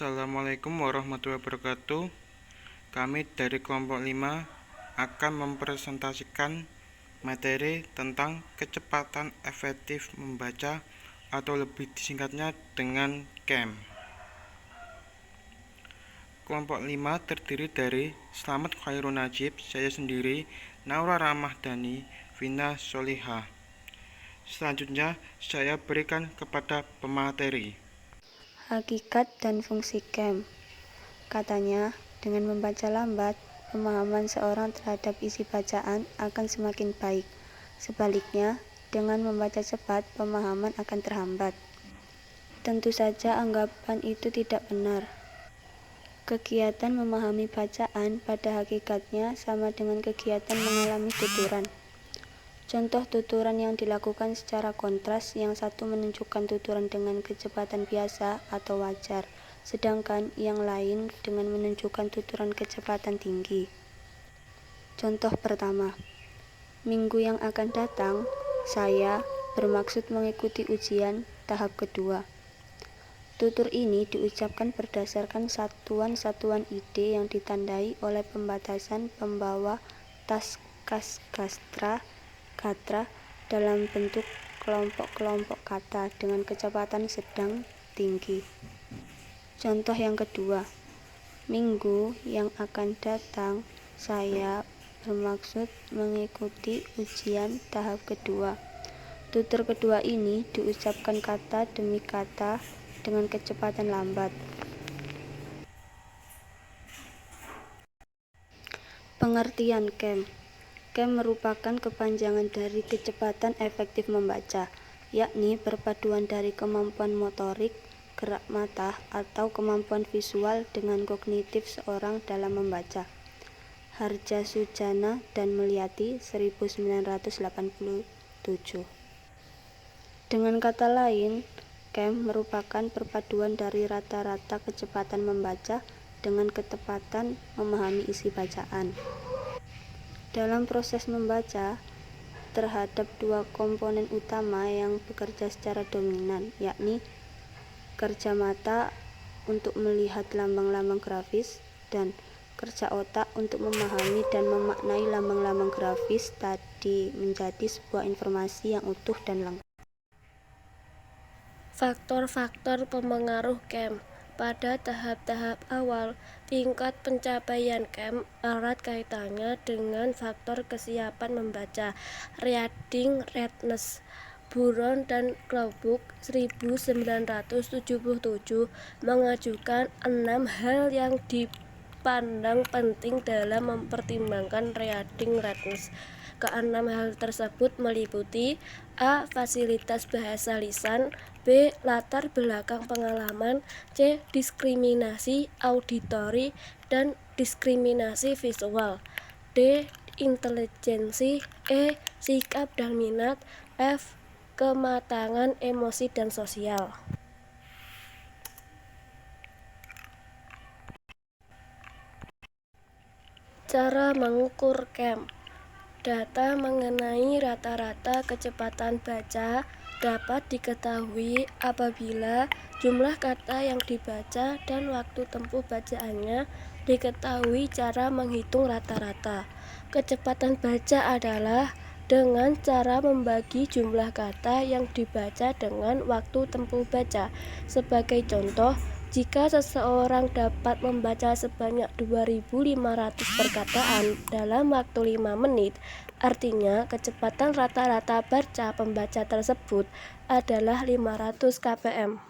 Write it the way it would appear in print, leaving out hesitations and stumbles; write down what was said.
Assalamualaikum warahmatullahi wabarakatuh. Kami dari kelompok 5 akan mempresentasikan materi tentang kecepatan efektif membaca atau lebih disingkatnya dengan KEM. Kelompok 5 terdiri dari Slamet Khairun Najib, saya sendiri, Naura Rahmadani, Vina Solihah. Selanjutnya saya berikan kepada pemateri. Hakikat dan fungsi KEM. Katanya, dengan membaca lambat, pemahaman seorang terhadap isi bacaan akan semakin baik. Sebaliknya, dengan membaca cepat, pemahaman akan terhambat. Tentu saja anggapan itu tidak benar. Kegiatan memahami bacaan pada hakikatnya sama dengan kegiatan mengalami tuturan. Contoh tuturan yang dilakukan secara kontras, yang satu menunjukkan tuturan dengan kecepatan biasa atau wajar, sedangkan yang lain dengan menunjukkan tuturan kecepatan tinggi. Contoh pertama, minggu yang akan datang, saya bermaksud mengikuti ujian tahap kedua. Tutur ini diucapkan berdasarkan satuan-satuan ide yang ditandai oleh pembatasan pembawa taskastra katra dalam bentuk kelompok-kelompok kata dengan kecepatan sedang tinggi. Contoh yang kedua, minggu yang akan datang, saya bermaksud mengikuti ujian tahap kedua. Tutur kedua ini diucapkan kata demi kata dengan kecepatan lambat. Pengertian KEM. KEM merupakan kepanjangan dari kecepatan efektif membaca, yakni perpaduan dari kemampuan motorik, gerak mata, atau kemampuan visual dengan kognitif seorang dalam membaca. Harjasujana dan Mulyati, 1987. Dengan kata lain, KEM merupakan perpaduan dari rata-rata kecepatan membaca dengan ketepatan memahami isi bacaan. Dalam proses membaca, terhadap dua komponen utama yang bekerja secara dominan, yakni kerja mata untuk melihat lambang-lambang grafis dan kerja otak untuk memahami dan memaknai lambang-lambang grafis tadi menjadi sebuah informasi yang utuh dan lengkap. Faktor-faktor pemengaruh KEM. Pada tahap-tahap awal, tingkat pencapaian KEM erat kaitannya dengan faktor kesiapan membaca. Reading Readiness, Buron dan Klobuck 1977 mengajukan 6 hal yang dipandang penting dalam mempertimbangkan reading readiness. Keenam hal tersebut meliputi A. Fasilitas bahasa lisan, B. Latar belakang pengalaman, C. Diskriminasi auditori dan diskriminasi visual, D. Intelijensi, E. Sikap dan minat, F. Kematangan emosi dan sosial. Cara mengukur KEM. Data mengenai rata-rata kecepatan baca dapat diketahui apabila jumlah kata yang dibaca dan waktu tempuh bacaannya diketahui cara menghitung rata-rata. Kecepatan baca adalah dengan cara membagi jumlah kata yang dibaca dengan waktu tempuh baca. Sebagai contoh, jika seseorang dapat membaca sebanyak 2.500 perkataan dalam waktu 5 menit, artinya kecepatan rata-rata baca pembaca tersebut adalah 500 kpm.